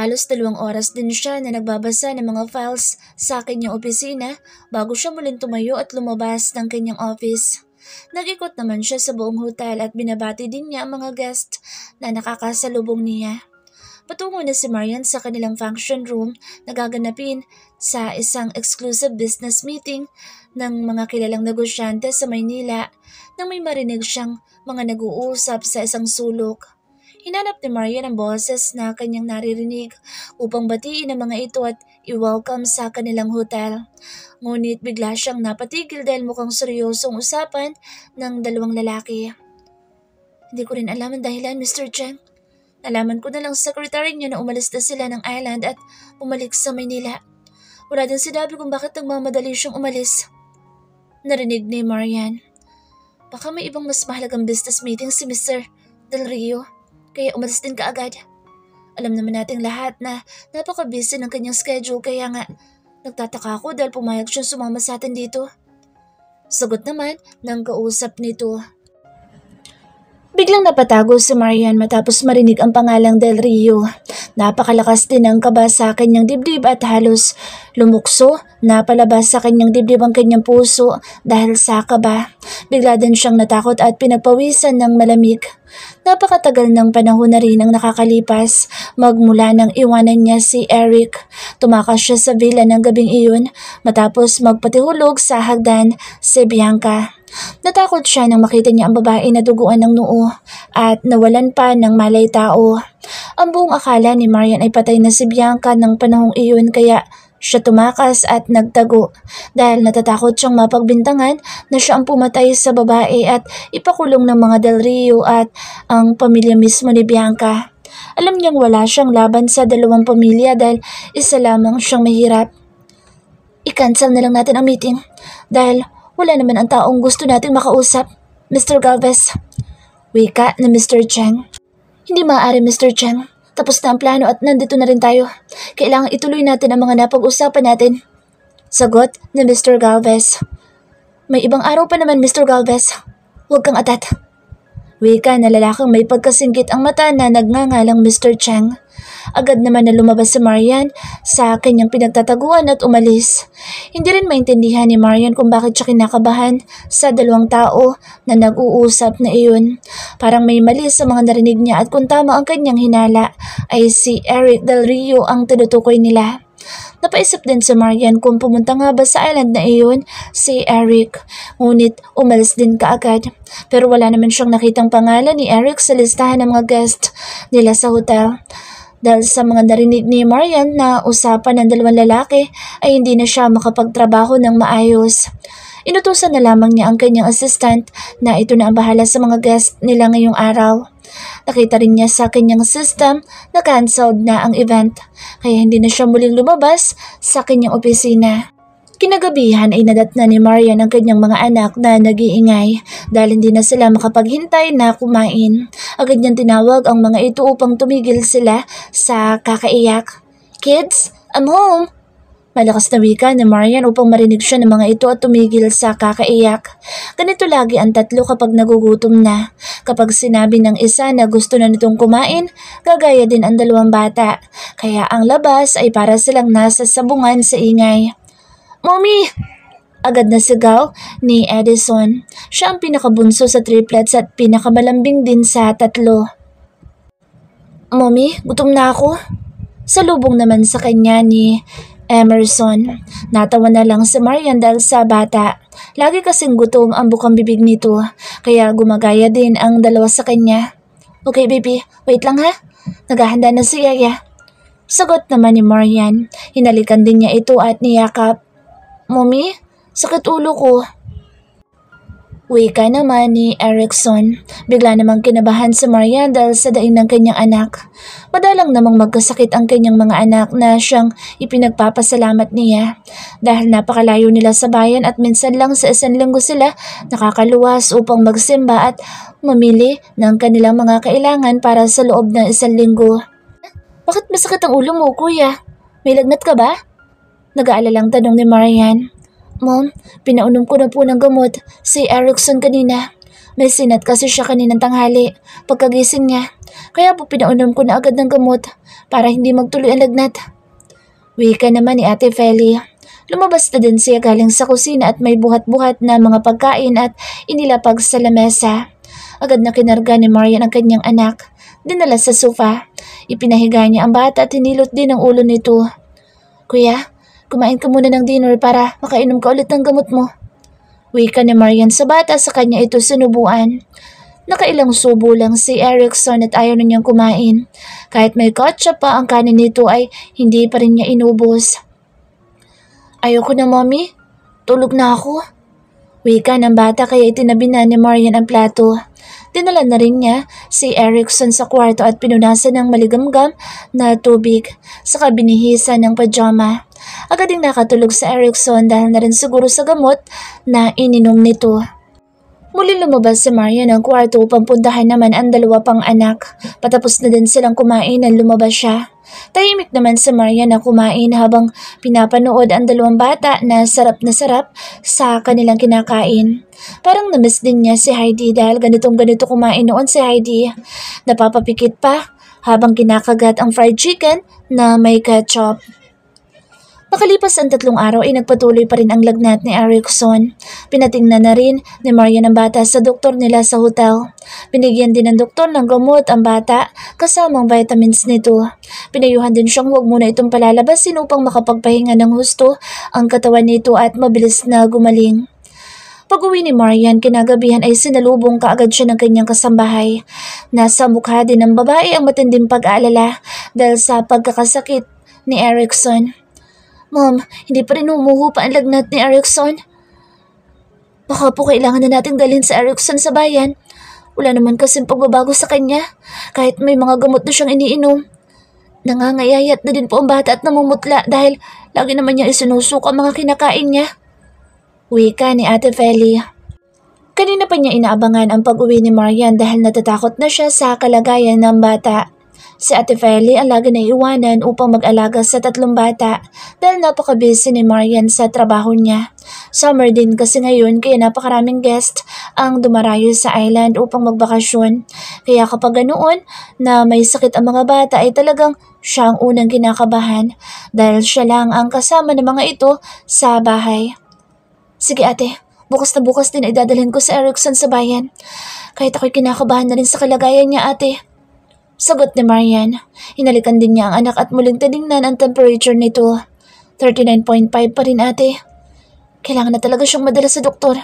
Halos 2 oras din siya na nagbabasa ng mga files sa kanyang opisina bago siya muling tumayo at lumabas ng kanyang office. Nag-ikot naman siya sa buong hotel at binabati din niya ang mga guest na nakakasalubong niya. Patungo na si Marian sa kanilang function room na gaganapin sa isang exclusive business meeting ng mga kilalang negosyante sa Maynila nang may marinig siyang mga nag-uusap sa isang sulok. Hinanap ni Marian ang boses na kanyang naririnig upang batiin ang mga ito at i-welcome sa kanilang hotel. Ngunit bigla siyang napatigil dahil mukhang seryosong usapan ng dalawang lalaki. Hindi ko rin alam ang dahilan, Mr. Cheng. Nalaman ko na lang sa secretary niyo na umalis na sila ng island at bumalik sa Maynila. Wala din sinabi kung bakit nagmamadali siyang umalis. Narinig ni Marian. Baka may ibang mas mahalagang business meeting si Mr. Del Rio, kaya umalis din kaagad. Alam naman nating lahat na napaka-busy ng kanyang schedule kaya nga nagtataka ako dahil pumayag siyang sumama sa atin dito. Sagot naman ng kausap nito. Biglang napatago si Marian matapos marinig ang pangalang Del Rio. Napakalakas din ang kaba sa kanyang dibdib at halos lumukso na palabas sa kanyang dibdib ang kanyang puso dahil sa kaba. Bigla din siyang natakot at pinagpawisan ng malamig. Napakatagal ng panahon na rin ang nakakalipas magmula nang iwanan niya si Eric. Tumakas siya sa villa ng gabing iyon matapos magpatihulog sa hagdan si Bianca. Natakot siya nang makita niya ang babae na duguan ng noo at nawalan pa ng malay tao. Ang buong akala ni Marian ay patay na si Bianca ng panahong iyon kaya siya tumakas at nagtago dahil natatakot siyang mapagbintangan na siya ang pumatay sa babae at ipakulong ng mga Del Rio at ang pamilya mismo ni Bianca. Alam niyang wala siyang laban sa dalawang pamilya dahil isa lamang siyang mahirap. I-cancel na lang natin ang meeting dahil wala naman ang taong gusto nating makausap, Mr. Galvez. Wika na Mr. Cheng. Hindi maaari, Mr. Cheng. Tapos na ang plano at nandito na rin tayo. Kailangang ituloy natin ang mga napag-usapan natin. Sagot ni Mr. Galvez. May ibang araw pa naman, Mr. Galvez. Huwag kang atat. Wika na lalaking may pagkasinggit ang mata na nagngangalang Mr. Cheng. Agad naman na lumabas si Marian sa kanyang pinagtataguan at umalis. Hindi rin maintindihan ni Marian kung bakit siya kinakabahan sa dalawang tao na nag-uusap na iyon. Parang may mali sa mga narinig niya at kung tama ang kanyang hinala ay si Eric Del Rio ang tinutukoy nila. Napaisip din si Marian kung pumunta nga ba sa island na iyon si Eric. Ngunit umalis din kaagad. Pero wala naman siyang nakitang pangalan ni Eric sa listahan ng mga guest nila sa hotel. Dahil sa mga narinig ni Marian na usapan ng dalawang lalaki ay hindi na siya makapagtrabaho ng maayos. Inutusan na lamang niya ang kanyang assistant na ito na ang bahala sa mga guest nila ngayong araw. Nakita rin niya sa kanyang system na cancelled na ang event kaya hindi na siya muling lumabas sa kanyang opisina. Kinagabihan ay nadatna ni Marian ang kanyang mga anak na nag-iingay dahil hindi na sila makapaghintay na kumain. Agad niyang tinawag ang mga ito upang tumigil sila sa kakaiyak. Kids, I'm home! Malakas na wika ni Marian upang marinig siya ng mga ito at tumigil sa kakaiyak. Ganito lagi ang tatlo kapag nagugutom na. Kapag sinabi ng isa na gusto na nitong kumain, gagaya din ang dalawang bata. Kaya ang labas ay para silang nasa sabungan sa ingay. Mommy! Agad na sigaw ni Edison. Siya ang pinakabunso sa triplets at pinakamalambing din sa tatlo. Mommy, gutom na ako. Salubong naman sa kanya ni Emerson. Natawa na lang si Marian dahil sa bata. Lagi kasing gutom ang bukang bibig nito, kaya gumagaya din ang dalawa sa kanya. Okay baby, wait lang ha. Naghahanda na si Yaya. Sagot naman ni Marian. Hinalikan din niya ito at niyakap. Mommy, sakit ulo ko. Wika naman ni Erickson. Bigla namang kinabahan si Marian dahil sa daing ng kanyang anak. Madalang namang magkasakit ang kanyang mga anak na siyang ipinagpapasalamat niya. Dahil napakalayo nila sa bayan at minsan lang sa isang linggo sila nakakaluwas upang magsimba at mamili ng kanilang mga kailangan para sa loob ng isang linggo. Bakit masakit ang ulo mo, kuya? May lagnat ka ba? Nag-aalalang tanong ni Marian. Mom, pinaunom ko na po ng gamot si Erickson kanina. May sinat kasi siya kaninang tanghali. Pagkagising niya, Kaya po pinaunom ko na agad ng gamot para hindi magtuloy ang lagnat. Wika naman ni Ate Feli. Lumabas na din siya galing sa kusina at may buhat-buhat na mga pagkain at inilapag sa lamesa. Agad na kinarga ni Marian ang kanyang anak. Dinala sa sofa. Ipinahiga niya ang bata at hinilot din ang ulo nito. Kuya, kumain ka muna ng dinner para makainom ka ulit ng gamot mo. Wika ni Marian sa bata sa kanya ito sinubuan. Nakailang subo lang si Erickson at ayaw na niyang kumain. Kahit may ketchup pa ang kanin nito ay hindi pa rin niya inubos. Ayoko na, Mommy. Tulog na ako. Wika ng bata kaya itinabi na ni Marian ang plato. Dinala na rin niya si Erickson sa kwarto at pinunasan ng maligamgam na tubig saka binihisan ng pajama. Agad ding nakatulog sa Erickson dahil na rin siguro sa gamot na ininom nito. Muli lumabas si Marian ng kwarto upang puntahan naman ang dalawa pang anak. Patapos na din silang kumain nang lumabas siya. Tahimik naman si Marian na kumain habang pinapanood ang dalawang bata na sarap sa kanilang kinakain. Parang namiss din niya si Heidi dahil ganitong-ganito kumain noon si Heidi. Napapapikit pa habang kinakagat ang fried chicken na may ketchup. Makalipas ang 3 araw ay nagpatuloy pa rin ang lagnat ni Erickson. Pinatingnan na rin ni Marian ang bata sa doktor nila sa hotel. Binigyan din ng doktor ng gamot ang bata kasamang vitamins nito. Pinayuhan din siyang huwag muna itong palalabasin upang makapagpahinga ng husto ang katawan nito at mabilis na gumaling. Pag-uwi ni Marian kinagabihan ay sinalubong kaagad siya ng kanyang kasambahay. Nasa mukha din ng babae ang matinding pag-aalala dahil sa pagkakasakit ni Erickson. Mom, hindi pa rin umuho pa ang lagnat ni Erickson. Baka po kailangan na nating dalhin sa Erickson sa bayan. Wala naman kasing pagbabago sa kanya, kahit may mga gamot na siyang iniinom. Nangangayayat na din po ang bata at namumutla dahil lagi naman niya isinusuka ang mga kinakain niya. Wika ni Ate Feli. Kanina pa niya inaabangan ang pag-uwi ni Marian dahil natatakot na siya sa kalagayan ng bata. Si Ate Feli ang lagi na iwanan upang mag-alaga sa 3 bata dahil napaka-busy ni Marian sa trabaho niya. Summer din kasi ngayon kaya napakaraming guest ang dumarayo sa island upang magbakasyon. Kaya kapag ganoon na may sakit ang mga bata ay talagang siya ang unang kinakabahan dahil siya lang ang kasama ng mga ito sa bahay. Sige ate, bukas na bukas din ay dadalhin ko sa Erickson sa bayan. Kahit ako'y kinakabahan na rin sa kalagayan niya ate. Sagot ni Marian. Hinalikan din niya ang anak at muling tinignan ang temperature nito. 39.5 pa rin ate. Kailangan na talaga siyang madala sa doktor.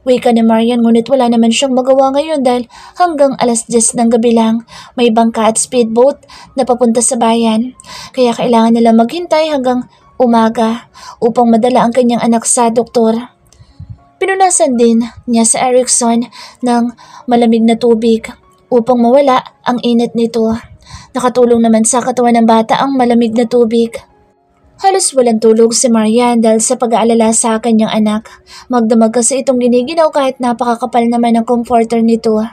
Wika ni Marian ngunit wala naman siyang magawa ngayon dahil hanggang alas 10 ng gabi lang may bangka at speedboat na papunta sa bayan. Kaya kailangan nila maghintay hanggang umaga upang madala ang kanyang anak sa doktor. Pinunasan din niya sa Erickson ng malamig na tubig upang mawala ang init nito. Nakatulong naman sa katawan ng bata ang malamig na tubig. Halos walang tulog si Marian dahil sa pag-aalala sa kanyang anak. Magdamag kasi itong giniginaw kahit napakakapal naman ang comforter nito.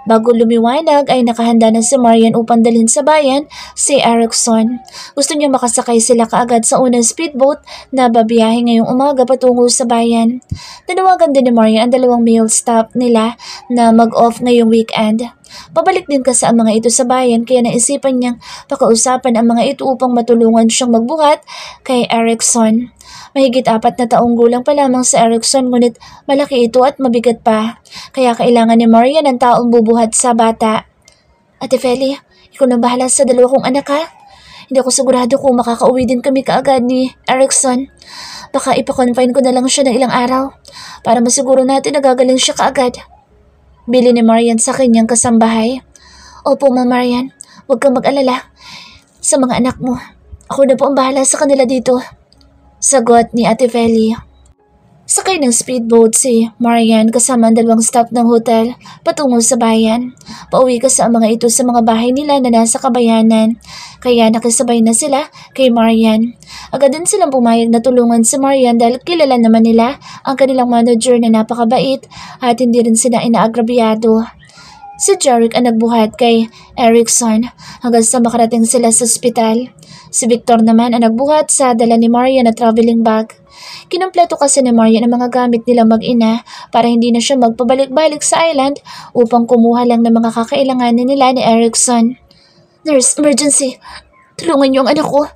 Bago lumiwanag ay nakahanda na si Marian upang dalhin sa bayan si Erickson. Gusto niya makasakay sila kaagad sa unang speedboat na babiyahe ngayong umaga patungo sa bayan. Tinawagan din ni Marian ang 2 meal stop nila na mag-off ngayong weekend. Pabalik din kasi ang mga ito sa bayan kaya naisipan niyang pakausapan ang mga ito upang matulungan siyang magbuhat kay Erickson. Mahigit 4 na taong gulang pa lamang si Erickson ngunit malaki ito at mabigat pa. Kaya kailangan ni Marian ng taong bubuhat sa bata. Ate Feli, ikaw na bahala sa 2 kong anak ha? Hindi ako sigurado kung makakauwi din kami kaagad ni Erickson. Baka ipakonfine ko na lang siya ng ilang araw para masiguro natin na gagaling siya kaagad. Bili ni Marian sa kanyang kasambahay. Opo, Ma Marian. Huwag kang mag-alala sa mga anak mo. Ako na po ang bahala sa kanila dito. Sagot ni Ate Feli. Sakay ng speedboat si Marian kasama ang 2 staff ng hotel patungo sa bayan. Pauwi kasi ang mga ito sa mga bahay nila na nasa kabayanan. Kaya nakisabay na sila kay Marian. Agad din silang pumayag na tulungan si Marian dahil kilala naman nila ang kanilang manager na napakabait at hindi rin sila inaagrabyado. Si Jeric ang nagbuhat kay Erickson hanggang sa makarating sila sa ospital. Si Victor naman ang nagbuhat sa dala ni Marian na traveling bag. Kinumpleto kasi ni Marian ang mga gamit nila mag-ina para hindi na siya magpabalik-balik sa island upang kumuha lang ng mga kakailanganin nila ni Erickson. Nurse, emergency! Tulungan niyo ang anak ko.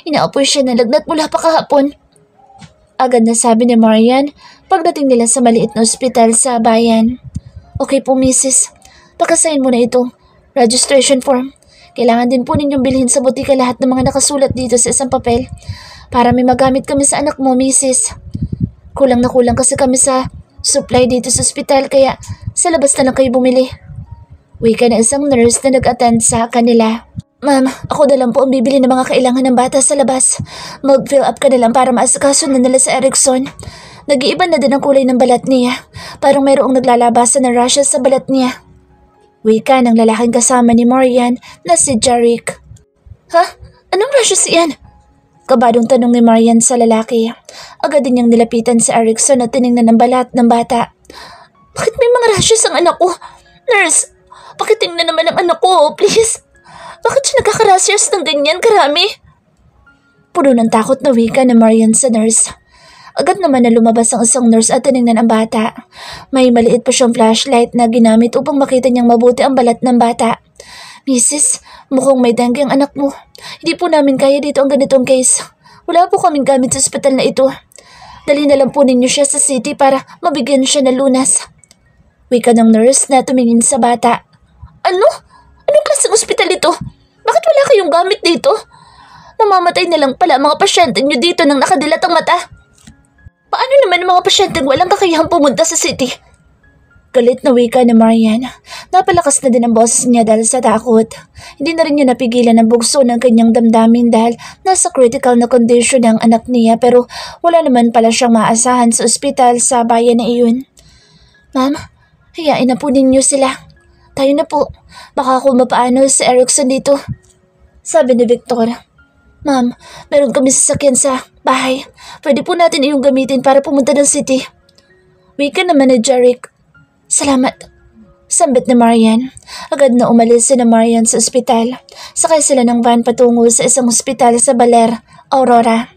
Inaapoy siya na lagnat mula pa kahapon. Agad na sabi ni Marian pagdating nila sa maliit na ospital sa bayan. Okay po, Mrs. Pakasayin mo na ito. Registration form. Kailangan din po ninyong bilhin sa butika lahat ng mga nakasulat dito sa isang papel para may magamit kami sa anak mo, Mrs. Kulang na kulang kasi kami sa supply dito sa ospital kaya sa labas na lang kayo bumili. Wika na isang nurse na nag-attend sa kanila. Ma'am, ako na lang po ang bibili ng mga kailangan ng bata sa labas. Mag-fill up ka na lang para maasikaso na nila sa Erickson. Nag-iiba na din ang kulay ng balat niya. Parang mayroong naglalabasan na rashes sa balat niya. Wika ng lalaking kasama ni Marian na si Jeric. Ha? Anong rashes yan? Kabadong tanong ni Marian sa lalaki. Agad din niyang nilapitan si Erickson at tiningnan ng balat ng bata. Bakit may mga rashes ang anak ko? Nurse, pakitingnan naman ang anak ko, please. Bakit siya nagkakarashes ng ganyan karami? Puno ng takot na wika ni Marian sa nurse. Agad naman na lumabas ang isang nurse at tiningnan ang bata. May maliit pa siyang flashlight na ginamit upang makita niyang mabuti ang balat ng bata. Mrs., mukhang may dengue ang anak mo. Hindi po namin kaya dito ang ganitong case. Wala po kaming gamit sa ospital na ito. Dali na lang po ninyo siya sa city para mabigyan siya ng lunas. Wika ng nurse na tumingin sa bata. Ano? Anong klaseng ospital ito? Bakit wala kayong gamit dito? Namamatay na lang pala mga pasyente niyo dito nang nakadilat ang mata. Paano naman ang mga pasyenteng walang kakayahang pumunta sa city? Galit na wika ni Marian. Napalakas na din ang boses niya dahil sa takot. Hindi na rin niya napigilan ang bugso ng kanyang damdamin dahil nasa critical na condition ang anak niya pero wala naman pala siyang maasahan sa ospital sa bayan na iyon. Ma'am, hayain na po ninyo sila. Tayo na po. Baka kung mapaano si Erickson dito. Sabi ni Victor. Ma'am, meron kami sasakyan sa bahay. Pwede po natin iyong gamitin para pumunta ng city. Wika naman ni Jeric. Salamat. Sambit ni Marian. Agad na umalis si Marian sa ospital. Sakay sila ng van patungo sa isang ospital sa Baler, Aurora.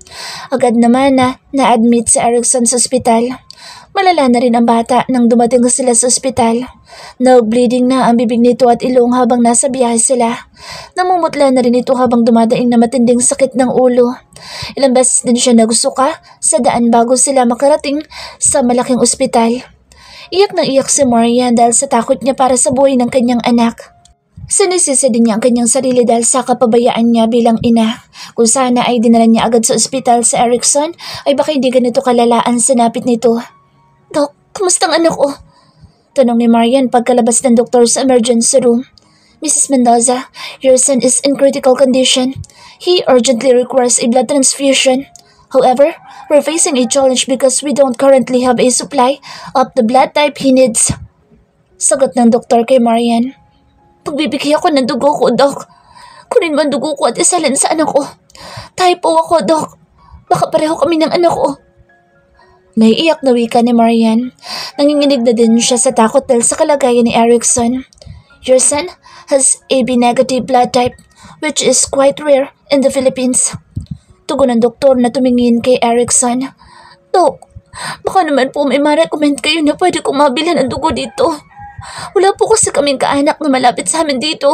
Agad naman na-admit si Erickson sa ospital. Malala na rin ang bata nang dumating sila sa ospital. Nag-bleeding na ang bibig nito at ilong habang nasa biyahe sila. Namumutla na rin ito habang dumadaing na matinding sakit ng ulo. Ilang beses din siya nagsuka sa daan bago sila makarating sa malaking ospital. Iyak na iyak si Marian dahil sa takot niya para sa buhay ng kanyang anak. Sinisisi din niya ang kanyang sarili dahil sa kapabayaan niya bilang ina. Kung sana ay dinala niya agad sa ospital sa Erickson, ay baka hindi ganito kalala ang sinapit nito. Dok, kumusta ang anak ko? Tanong ni Marian pagkalabas ng doktor sa emergency room. Mrs. Mendoza, your son is in critical condition. He urgently requires a blood transfusion. However, we're facing a challenge because we don't currently have a supply of the blood type he needs. Sagot ng doktor kay Marian. Pagbibigay ako ng dugo ko, Dok. Kunin mo ang dugo ko at isalin sa anak ko. Type O ako, Dok. Baka pareho kami ng anak ko. Naiiyak na wika ni Marian. Nanginginig na din siya sa takot dahil sa kalagayan ni Erickson. Your son has AB negative blood type, which is quite rare in the Philippines. Tugon ng doktor na tumingin kay Erickson. Dok, baka naman po may ma-recommend kayo na pwede kong mabilhan ng dugo dito. Wala po kasi kaming kaanak na malapit sa amin dito.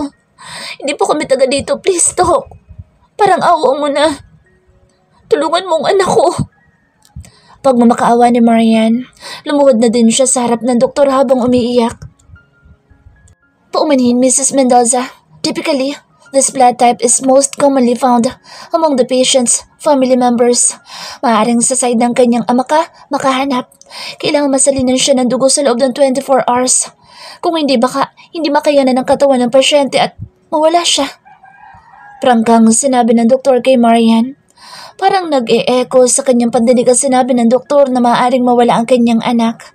Hindi po kami taga dito, please, Dok. Parang awa mo na. Tulungan mo ang anak ko. Pagmamakaawa ni Marian, lumuhod na din siya sa harap ng doktor habang umiiyak. Paumanhin, Mrs. Mendoza. Typically, this blood type is most commonly found among the patient's family members. Maaaring sa side ng kanyang ama ka makahanap. Kailangan masalinan siya ng dugo sa loob ng 24 hours. Kung hindi baka hindi makayanan ng katawan ng pasyente at mawala siya. Prangkang sinabi ng doktor kay Marian. Parang nag-e-echo sa kanyang pandinig ang sinabi ng doktor na maaaring mawala ang kanyang anak.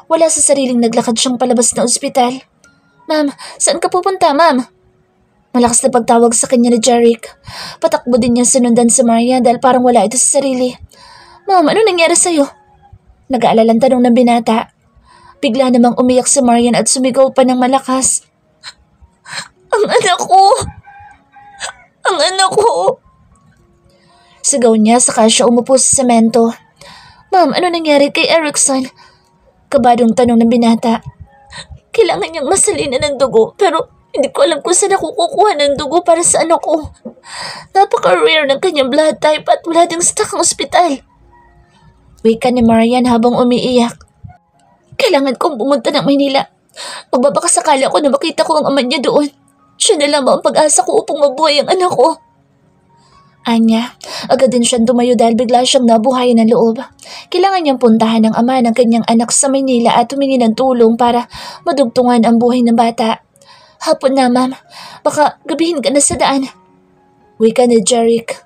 Wala sa sariling naglakad siyang palabas ng ospital. Ma'am, saan ka pupunta, ma'am? Malakas na pagtawag sa kanya ni Jeric. Patakbo din niya sinundan si Maria dahil parang wala ito sa sarili. Ma'am, ano nangyari sa'yo? Nag-aalalang tanong ng binata. Bigla namang umiyak si Marian at sumigaw pa ng malakas. Ang anak ko! Ang anak ko! Sigaw niya saka siya umupo sa semento. Ma'am, ano nangyari kay Erickson? Kabadong tanong ng binata. Kailangan niyang masalinan ng dugo pero hindi ko alam kung saan ako kukuha ng dugo para sa anak ko. Napaka-rare ng kanyang blood type at wala ding stock ang ospital. Wika ni Marian habang umiiyak. Kailangan kong pumunta ng Maynila. Magbabakasakala ko na makita ko ang ama niya doon. Siya na lamang ang pag-asa ko upang mabuhay ang anak ko. Anya, agad din siyang tumayo dahil bigla siyang nabuhayan ng loob. Kailangan niyang puntahan ng ama ng kanyang anak sa Maynila at humingi ng tulong para madugtungan ang buhay ng bata. Hapon na, ma'am. Baka gabihin ka na sa daan. Wika ni Jeric.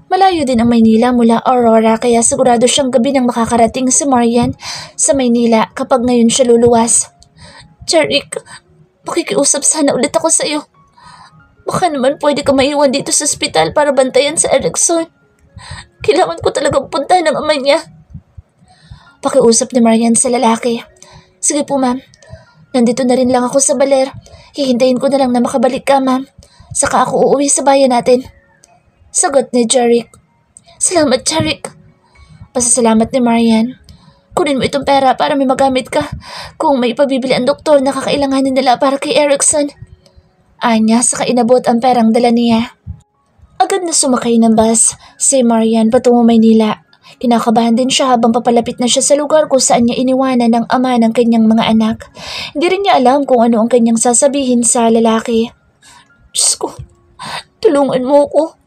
Malayo din ang Maynila mula Aurora kaya sigurado siyang gabi nang makakarating si Marian sa Maynila kapag ngayon siya luluwas. Jeric, makikiusap sana ulit ako sa iyo. Baka naman pwede ka maiwan dito sa ospital para bantayan sa Erickson. Kailangan ko talagang puntahan ng ama niya. Pakiusap ni Marian sa lalaki. Sige po, ma'am. Nandito na rin lang ako sa baler. Hihintayin ko na lang na makabalik ka, ma'am. Saka ako uuwi sa bayan natin. Sagot ni Jeric. Salamat, Jeric. Pasasalamat ni Marian. Kunin mo itong pera para may magamit ka kung may ipabibili ang doktor na kakailanganin nila para kay Erickson. Anya saka inabot ang perang dala niya. Agad na sumakay ng bus si Marian patungo Maynila. Kinakabahan din siya habang papalapit na siya sa lugar kung saan niya iniwanan ng ama ng kanyang mga anak. Hindi rin niya alam kung ano ang kanyang sasabihin sa lalaki. Diyos ko, tulungan mo ko.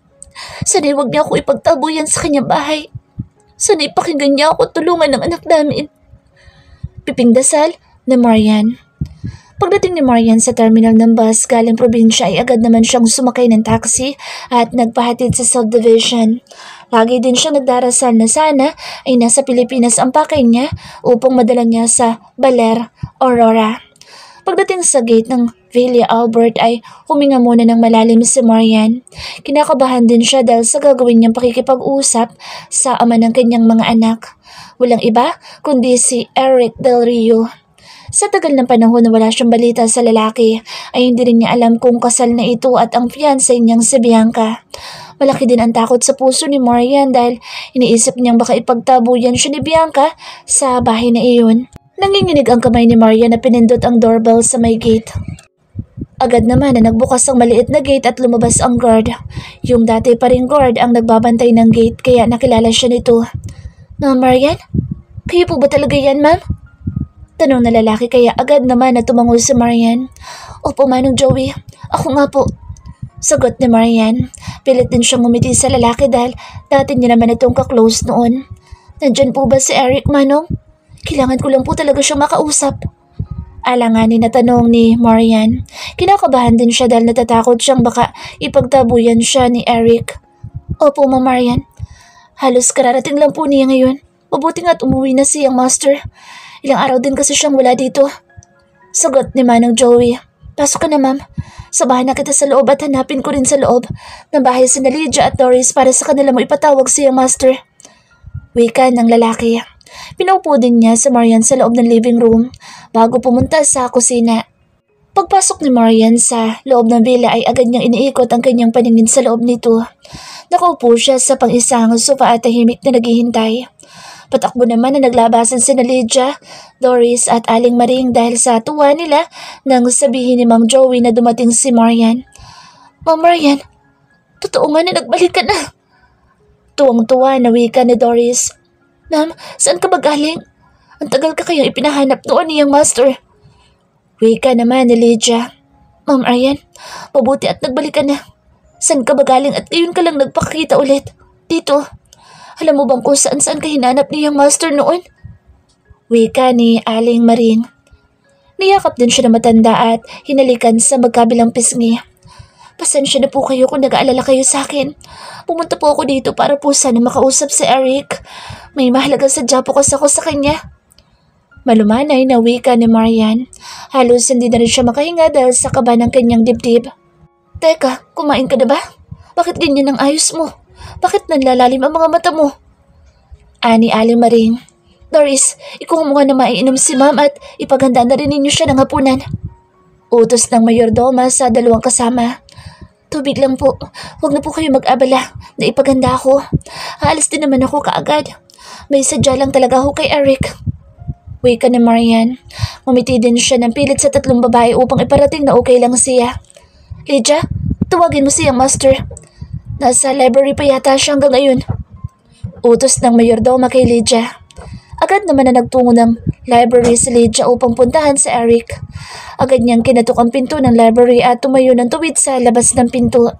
Sana'y huwag niya ako ipagtabuyan sa kanyang bahay. Sana'y pakinggan niya ako tulungan ng anak namin. Piping dasal ni Marian. Pagdating ni Marian sa terminal ng bus galing probinsya ay agad naman siyang sumakay ng taxi at nagpahatid sa subdivision. Lagi din siyang nagdarasal na sana ay nasa Pilipinas ang pakay niya upang madala niya sa Baler, Aurora. Pagdating sa gate ng Villa Albert ay huminga muna ng malalim si Marian. Kinakabahan din siya dahil sa gagawin niyang pakikipag-usap sa ama ng kanyang mga anak. Walang iba kundi si Eric Del Rio. Sa tagal ng panahon na wala siyang balita sa lalaki, ay hindi rin niya alam kung kasal na ito at ang fiancé niyang si Bianca. Malaki din ang takot sa puso ni Marian dahil iniisip niyang baka ipagtabuyan siya ni Bianca sa bahay na iyon. Nanginginig ang kamay ni Marian na pinindot ang doorbell sa may gate. Agad naman na nagbukas ang maliit na gate at lumabas ang guard. Yung dati pa ring guard ang nagbabantay ng gate kaya nakilala siya nito. Ma'am Marian? Kayo po ba talaga yan, ma'am? Tanong na lalaki kaya agad naman na tumango si Marian. Opo, Manong Joey. Ako nga po. Sagot ni Marian. Pilit din siyang ngumiti sa lalaki dahil dati niya naman itong kaklose noon. Nandyan po ba si Eric, Manong? Kailangan ko lang po talaga siyang makausap. Alanganin na tanong ni Marian. Kinakabahan din siya dahil natatakot siyang baka ipagtabuyan siya ni Eric. Opo, Ma'am Marian. Halos kararating lang po niya ngayon. Mabuti nga't umuwi na siyang master. Ilang araw din kasi siyang wala dito. Sagot ni Manong Joey. Pasok ka na, ma'am. Sabahan na kita sa loob at hanapin ko rin sa loob ng bahay si Lydia at Doris para sa kanila mo ipatawag siyang master. Wika ng lalaki. Pinaupo din niya sa Marian sa loob ng living room bago pumunta sa kusina. Pagpasok ni Marian sa loob ng villa ay agad niyang iniikot ang kanyang paningin sa loob nito. Nakaupo siya sa pang-isang sofa at tahimik na naghihintay. Patakbo naman na naglabasan sina Lydia, Doris at Aling Maring dahil sa tuwa nila nang sabihin ni Mang Joey na dumating si Marian. Ma'am Marian, totoo nga na nagbalik ka na. Tuwang-tuwa na wika ni Doris. Ma'am, saan ka ba galing? Ang tagal ka kayang ipinahanap noon niyang master. Wika naman ni Lydia. Ma'am Marian, mabuti at nagbalik ka na. Saan ka ba galing at ngayon ka lang nagpakita ulit? Dito. Alam mo bang kung saan-saan ka hinanap niyang master noon? Wika ni Aling Maring. Niyakap din siya na matanda at hinalikan sa magkabilang pisngi. Pasensya na po kayo kung nag-aalala kayo sa akin. Pumunta po ako dito para po sana makausap si Eric. May mahalagang sadya po kasi ako sa kanya. Malumanay na wika ni Marian. Halos hindi na rin siya makahinga dahil sa kaba ng kanyang dibdib. Teka, kumain ka na ba? Bakit ganyan ang ayos mo? Bakit nanlalalim ang mga mata mo? Ani Aling Maring. Doris, ikuha mo nga na maiinom si ma'am at ipaganda na rin ninyo siya ng hapunan. Utos ng mayordoma sa dalawang kasama. Tubig lang po. Huwag na po kayo mag-abala. Naipaganda ako. Aalis din naman ako kaagad. May sadya lang talaga ako kay Eric. Wika ni Marian. Ngumiti din siya ng pilit sa tatlong babae upang iparating na okay lang siya. Lydia, tuwagin mo siyang master. Nasa library pa yata siya hanggang ngayon. Utos ng mayordoma kay Lydia. Agad naman na nagtungo ng library si Lydia upang puntahan si Eric. Agad niyang kinatok ang pinto ng library at tumayo ng tuwid sa labas ng pinto.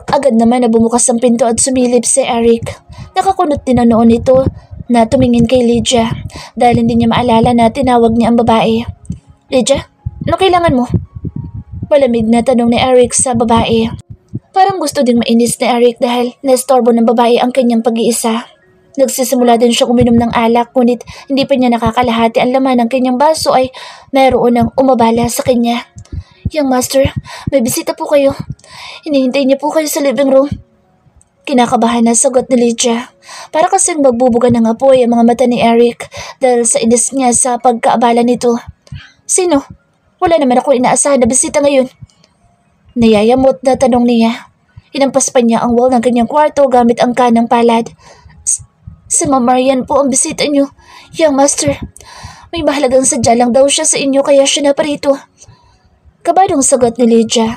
Agad naman na bumukas ang pinto at sumilip si Eric. Nakakunot din ang noon nito na tumingin kay Lydia dahil hindi niya maalala na tinawag niya ang babae. Lydia, ano kailangan mo? Malamig na tanong ni Eric sa babae. Parang gusto ding mainis ni Eric dahil naistorbo ng babae ang kanyang pag-iisa. Nagsisimula din siya uminom ng alak ngunit hindi pa niya nakakalahati ang laman ng kanyang baso ay mayroon ng umabala sa kanya. Young master, may bisita po kayo. Hinihintay niya po kayo sa living room. Kinakabahan na sagot ni Lydia. Para kasing magbubuga ng apoy ang mga mata ni Eric dahil sa inis niya sa pagkaabala nito. Sino? Wala naman ako inaasahan na bisita ngayon. Nayayamot na tanong niya. Hinampas pa niya ang wall ng kanyang kwarto gamit ang kanang palad. Si Ma'am Marian po ang bisita niyo, young master. May mahalagang sadya lang daw siya sa inyo kaya siya naparito. Kabadong sagot ni Lydia.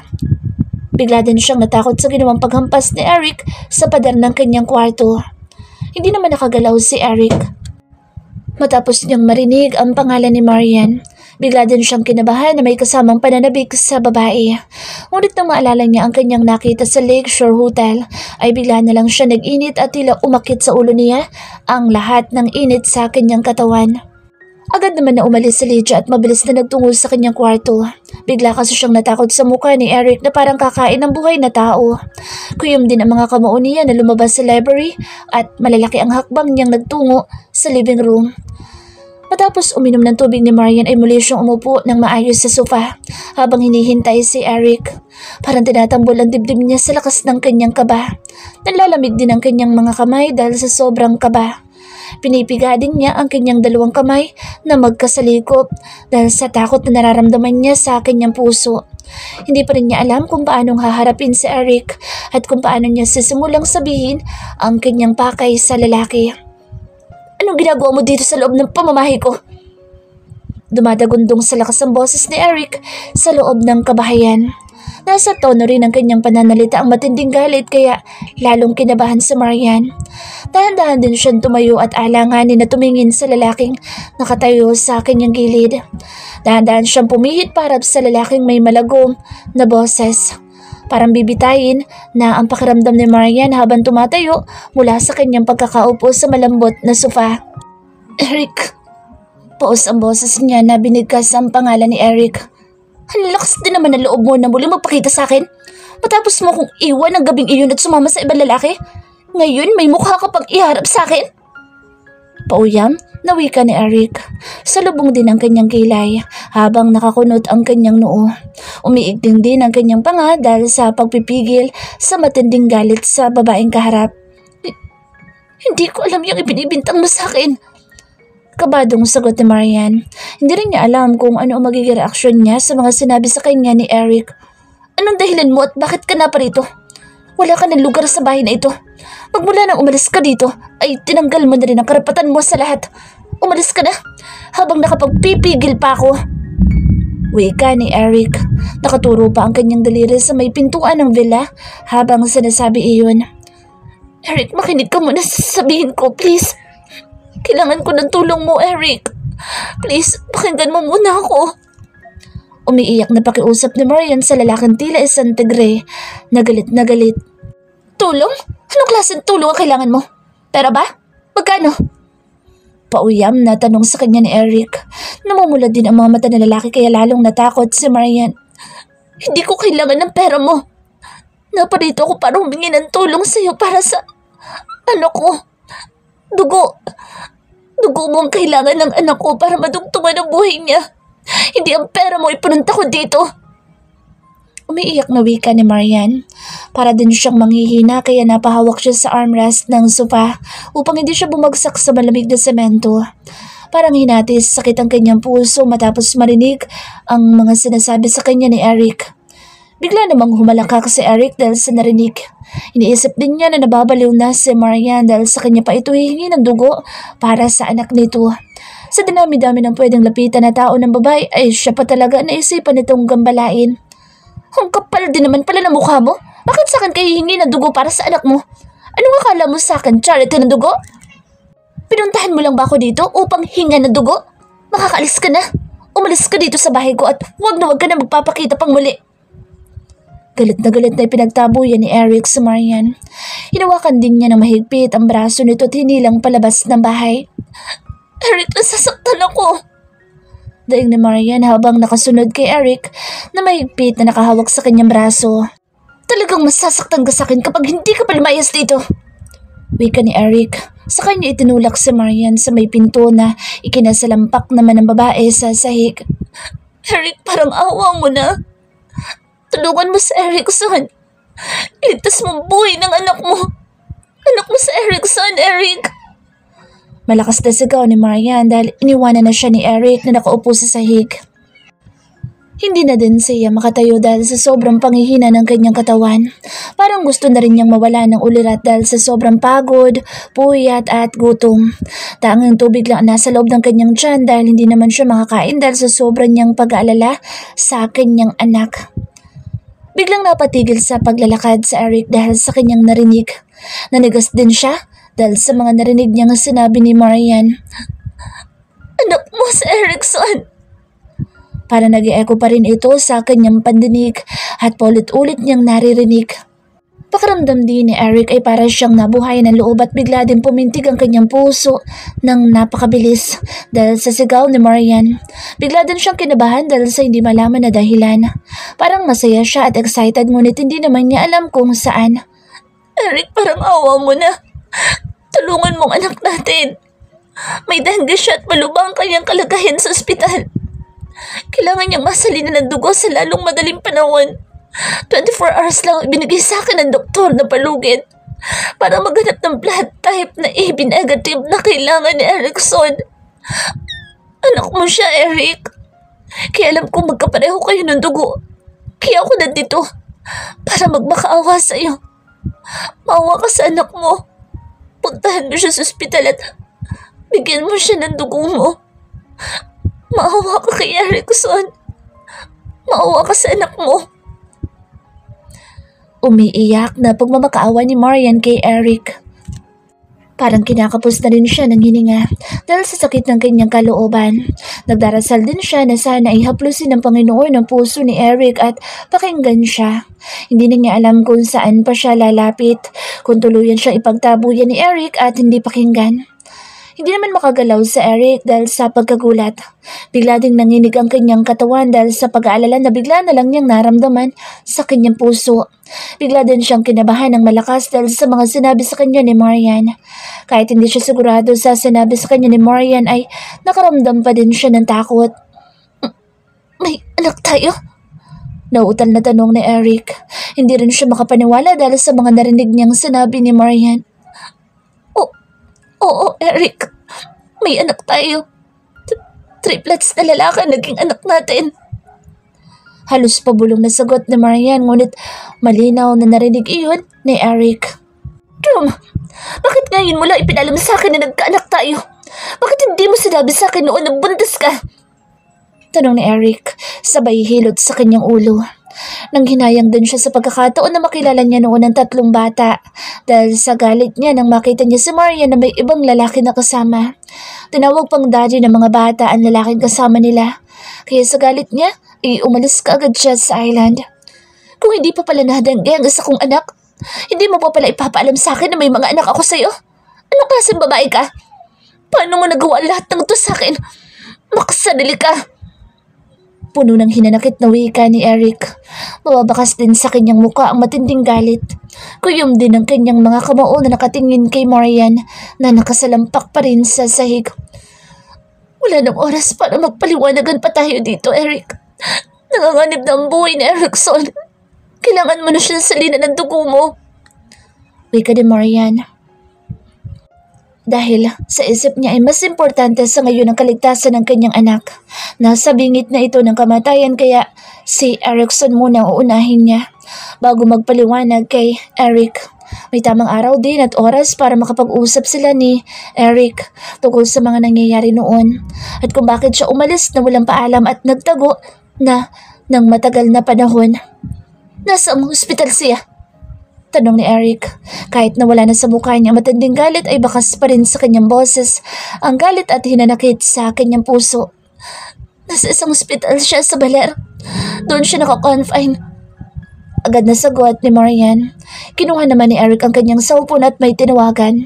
Bigla din siyang natakot sa ginawang paghampas ni Eric sa pader ng kanyang kwarto. Hindi naman nakagalaw si Eric. Matapos niyang marinig ang pangalan ni Marian, bigla din siyang kinabahan na may kasamang pananabik sa babae. Ngunit nang maalala niya ang kanyang nakita sa Lakeshore Hotel, ay bigla na lang siya nag-init at tila umakit sa ulo niya ang lahat ng init sa kanyang katawan. Agad naman na umalis si Lydia at mabilis na nagtungo sa kanyang kwarto. Bigla kasi siyang natakot sa mukha ni Eric na parang kakain ng buhay na tao. Kuyom din ang mga kamao niya na lumabas sa library at malalaki ang hakbang niyang nagtungo sa living room. Matapos uminom ng tubig ni Marian ay muli siyang umupo ng maayos sa sofa habang hinihintay si Eric. Parang tinatambol ang dibdib niya sa lakas ng kanyang kaba. Nanlalamig din ang kanyang mga kamay dahil sa sobrang kaba. Pinipiga din niya ang kanyang dalawang kamay na magkasalikop dahil sa takot na nararamdaman niya sa kanyang puso. Hindi pa rin niya alam kung paanong haharapin si Eric at kung paano niya sisimulang sabihin ang kanyang pakay sa lalaki. Anong ginagawa mo dito sa loob ng pamamahay ko? Dumadagundong sa lakas ang boses ni Eric sa loob ng kabahayan. Nasa tono rin ng kanyang pananalita ang matinding galit kaya lalong kinabahan si Marian. Dahan-dahan din siyang tumayo at alanganin na tumingin sa lalaking nakatayo sa kanyang gilid. Dahan-dahan siyang pumihit para sa lalaking may malagom na boses. Parang bibitayin na ang pakiramdam ni Marian habang tumatayo mula sa kanyang pagkakaupo sa malambot na sofa. Eric! Paus ang boses niya na binigkas ang pangalan ni Eric. Ang lakas din naman ng loob mo na muli magpakita sa akin. Matapos mo kong iwan ng gabing iyon at sumama sa ibang lalaki, ngayon may mukha ka pang iharap sa akin. Pauyam na wika ni Eric. Salubong din ang kanyang kilay habang nakakunot ang kanyang noo. Umiigting din ang kanyang panga dahil sa pagpipigil sa matinding galit sa babaeng kaharap. Hindi ko alam yung ibinibintang mo sa akin. Kabadong sagot ni Marian. Hindi rin niya alam kung ano ang magiging reaksyon niya sa mga sinabi sa kanya ni Eric. Anong dahilan mo at bakit ka na parito? Wala ka ng lugar sa bahay na ito. Magmula nang umalis ka dito, ay tinanggal mo na rin ang karapatan mo sa lahat. Umalis ka na, habang nakapagpipigil pa ako. Wika ni Eric. Nakaturo pa ang kanyang daliri sa may pintuan ng villa habang sinasabi iyon. Eric, makinig ka muna sa sabihin ko, please. Kailangan ko ng tulong mo, Eric. Please, pakinggan mo muna ako. Umiiyak na pakiusap ni Marian sa lalaking tila isang tigre. Nagalit na galit. Tulong? Anong klaseng tulong ang kailangan mo? Pera ba? Magkano? Pauyam na tanong sa kanya ni Eric. Namumula din ang mga mata ng lalaki kaya lalong natakot si Marian. Hindi ko kailangan ng pera mo. Naparito ako para humingi ng tulong sa iyo para sa ano ko. Dugo. Dugo mo ang kailangan ng anak ko para madugtungan ang buhay niya. Hindi ang pera mo ipununta ko dito. Umiiyak na wika ni Marian. Para din siyang manghihina kaya napahawak siya sa armrest ng sofa upang hindi siya bumagsak sa malamig na semento. Parang hinatis sakit ang kanyang puso matapos marinig ang mga sinasabi sa kanya ni Eric. Bigla namang humalakak si Eric dahil sa narinig. Iniisip din niya na nababaliw na si Marian dahil sa kanya pa ito hihingi ng dugo para sa anak nito. Sa dinami-dami ng pwedeng lapitan na tao ng babae ay siya pa talaga naisipan nitong gambalain. Ang kapal din naman pala ng mukha mo. Bakit sa akin kayo hihingi ng dugo para sa anak mo? Anong akala mo sa akin, charity ng dugo? Pinuntahan mo lang ba ako dito upang hinga ng dugo? Makakaalis ka na. Umalis ka dito sa bahay ko at huwag ka na magpapakita pang muli. Galit na ipinagtabuyan ni Eric sa Marian. Hinawakan din niya ng mahigpit ang braso nito at hinilang palabas ng bahay. Eric, nasasaktan ako. Daing ni Marian habang nakasunod kay Eric na mahigpit na nakahawak sa kanyang braso. Talagang masasaktan ka sa akin kapag hindi ka pa lumayas dito. Wika ni Eric. Sa kanya itinulak si Marian sa may pinto na ikinasalampak naman ng babae sa sahig. Eric, parang awa mo na. Tulungan mo si Erickson. Iligtas mo ang buhay ng anak mo. Anak mo si Erickson, Eric. Malakas na sigaw ni Marian dahil iniwanan na siya ni Eric na nakaupo sa sahig. Hindi na din siya makatayo dahil sa sobrang panghihina ng kanyang katawan. Parang gusto na rin niyang mawala ng ulirat dahil sa sobrang pagod, puyat at gutom. Tanging tubig lang nasa loob ng kanyang tiyan dahil hindi naman siya makakain dahil sa sobrang niyang pag-aalala sa kanyang anak. Biglang napatigil sa paglalakad sa Eric dahil sa kanyang narinig. Nanigas din siya dahil sa mga narinig niyang sinabi ni Marian. Anak mo si Erickson. Para nag-e-echo pa rin ito sa kanyang pandinig at paulit-ulit niyang naririnig. Pakiramdam din ni Eric ay para siyang nabuhay ng loob at bigla din pumintig ang kanyang puso ng napakabilis dahil sa sigaw ni Marian. Bigla din siyang kinabahan dahil sa hindi malaman na dahilan. Parang masaya siya at excited ngunit hindi naman niya alam kung saan. Eric, parang awa mo na. Tulungan mong anak natin. May dengue siya at malubang kanyang kalagayan sa ospital. Kailangan niyang masalinan ng dugo sa lalong madaling panahon. 24 hours lang ibinigay sa akin ng doktor na palugit para maghanap ng blood type na AB negative na kailangan ni Erickson. Anak mo siya, Eric. Kaya alam kong magkapareho kayo ng dugo. Kaya ako nandito para magmakaawa sa iyo. Maawa ka sa anak mo. Puntahan mo siya sa ospital at bigyan mo siya ng dugo mo. Maawa ka kay Erickson. Maawa ka sa anak mo. Umiiyak na pagmamakaawa ni Marian kay Eric. Parang kinakapos na rin siya ng hininga dahil sa sakit ng kanyang kalooban. Nagdarasal din siya na sana ay haplusin ng Panginoon ang puso ni Eric at pakinggan siya. Hindi na niya alam kung saan pa siya lalapit, kung tuluyan siya ipagtabuyan ni Eric at hindi pakinggan. Hindi naman makagalaw sa Eric dahil sa pagkagulat. Bigla ding nanginig ang kanyang katawan dahil sa pag-aalala na bigla na lang niyang naramdaman sa kanyang puso. Bigla din siyang kinabahan ng malakas dahil sa mga sinabi sa kanya ni Marian. Kahit hindi siya sigurado sa sinabi sa kanya ni Marian ay nakaramdam pa din siya ng takot. May anak tayo? Nauutal na tanong ni Eric. Hindi rin siya makapaniwala dahil sa mga narinig niyang sinabi ni Marian. Oo, Eric. May anak tayo. Triplets na lalaki naging anak natin. Halos pabulong na sagot ni Marian ngunit malinaw na narinig iyon ni Eric. Drum, bakit ngayon mo lang ipinalam sa akin na nagkaanak tayo? Bakit hindi mo sinabi sa akin noon na buntis ka? Tanong ni Eric, sabay hilot sa kanyang ulo. Nang hinayang din siya sa pagkakataon na makilala niya noon ng 3 bata dahil sa galit niya nang makita niya si Marian na may ibang lalaki na kasama. Tinawag pang daddy ng mga bata ang lalaking kasama nila. Kaya sa galit niya, umalis ka agad siya sa island. Kung hindi pa pala nadangge ang isa kong anak, hindi mo pa pala ipapaalam sa akin na may mga anak ako sa'yo? Anong klaseng babae ka? Paano mo nagawa lahat ng ito sa akin? Makasadali ka! Puno ng hinanakit na wika ni Eric. Mababakas din sa kanyang muka ang matinding galit. Kuyom din ang kanyang mga kamao na nakatingin kay Marian na nakasalampak pa rin sa sahig. Wala nang oras para magpaliwanagan pa tayo dito, Eric. Nanganganib na ang buhay ni Erickson. Kailangan mo na siya sa salina ng dugo mo. Wika ni Marian. Dahil sa isip niya ay mas importante sa ngayon ang kaligtasan ng kanyang anak. Nasa bingit na ito ng kamatayan kaya si Erickson muna ang uunahin niya. Bago magpaliwanag kay Eric, may tamang araw din at oras para makapag-usap sila ni Eric tungkol sa mga nangyayari noon at kung bakit siya umalis na walang paalam at nagtago na ng matagal na panahon. Nasa ang hospital siya? Tanong ni Eric. Kahit na wala na sa mukha niya matinding galit ay bakas pa rin sa kanyang boses. Ang galit at hinanakit sa kanyang puso. Nasa isang hospital siya sa Baler. Doon siya naka-confine. Agad na sagot ni Marian. Kinuha naman ni Eric ang kanyang cellphone at may tinawagan.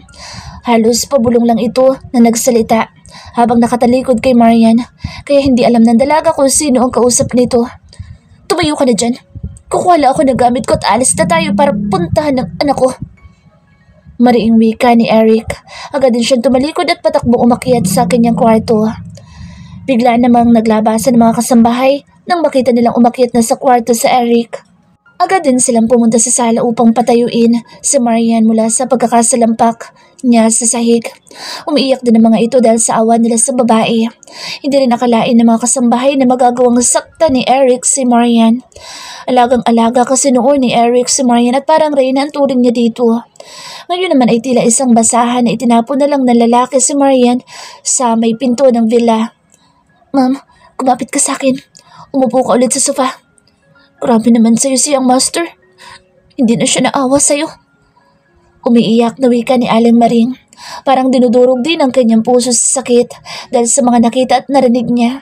Halos pabulong lang ito na nagsalita habang nakatalikod kay Marian. Kaya hindi alam ng dalaga kung sino ang kausap nito. Tumayo ka na dyan. Kukuha ako ng gamit ko at alis na tayo para puntahan ng anak ko. Mariing wika ni Eric. Agad din siyang tumalikod at patakbong umakyat sa kanyang kwarto. Bigla namang naglabasan ng mga kasambahay nang makita nilang umakyat na sa kwarto sa Eric. Agad din silang pumunta sa sala upang patayuin si Marian mula sa pagkakasalampak niya sa sahig. Umiiyak din ang mga ito dahil sa awa nila sa babae. Hindi rin nakalain ng mga kasambahay na magagawang sakta ni Eric si Marian. Alagang-alaga kasi noon ni Eric si Marian at parang reyna ang turing niya dito. Ngayon naman ay tila isang basahan na itinapon na lang ng lalaki si Marian sa may pinto ng villa. Ma'am, kumapit ka sa akin. Umupo ka ulit sa sofa. Grabe naman sa'yo siyang master. Hindi na siya naawa sa'yo. Umiiyak na wika ni Aling Maring. Parang dinudurog din ang kanyang puso sa sakit dahil sa mga nakita at narinig niya.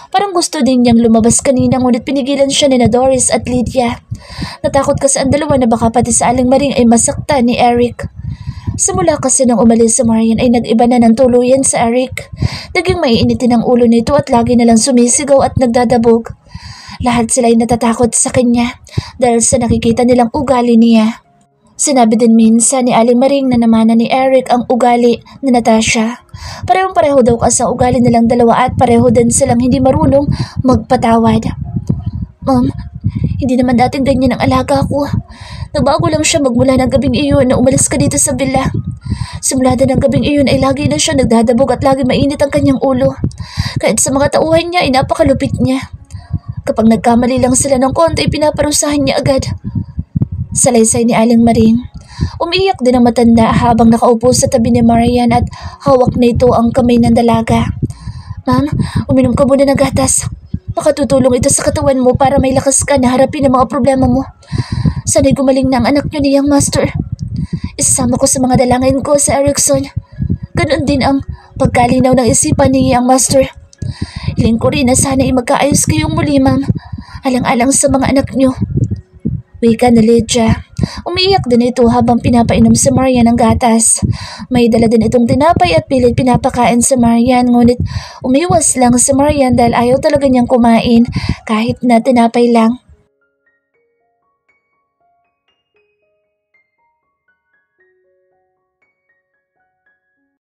Parang gusto din niyang lumabas kanina ngunit pinigilan siya ni Doris at Lydia. Natakot kasi ang dalawa na baka pati sa Aling Maring ay masaktan ni Eric. Simula kasi nang umalis si Marian ay nag-iba na ng tuluyan sa Eric. Naging maiinitin ang ulo nito at lagi na lang sumisigaw at nagdadabog. Lahat sila ay natatakot sa kanya dahil sa nakikita nilang ugali niya. Sinabi din minsan ni Aling Maring na namanan ni Eric ang ugali ni Natasha. Parehong-pareho daw kasi ang ugali nilang dalawa at pareho din silang hindi marunong magpatawad. Ma'am, hindi naman dating ganyan ang alaga ko. Nagbago lang siya magmula ng gabing iyon na umalis ka dito sa villa. Simula din ng gabing iyon ay lagi na siya nagdadabog at lagi mainit ang kanyang ulo. Kahit sa mga tauhan niya ay napakalupit niya. Kapag nagkamali lang sila ng konti, pinaparusahan niya agad. Salaysay ni Aling Maring. Umiiyak din ang matanda habang nakaupo sa tabi ni Marian at hawak na ito ang kamay ng dalaga. Ma'am, uminom ka muna ng gatas. Makatutulong ito sa katawan mo para may lakas ka na harapin ang mga problema mo. Sana'y gumaling na ang anak niyo niyang master. Isasama ko sa mga dalangin ko sa Erickson. Ganon din ang pagkalinaw ng isipan niyang master. Hiling ko rin na sana'y magkaayos kayong muli, ma'am. Alang-alang sa mga anak niyo. Wika ni Lydia. Umiiyak din ito habang pinapainom si Marian ng gatas. May dala din itong tinapay at pilit pinapakain si Marian ngunit umiwas lang si Marian dahil ayaw talaga niyang kumain kahit na tinapay lang.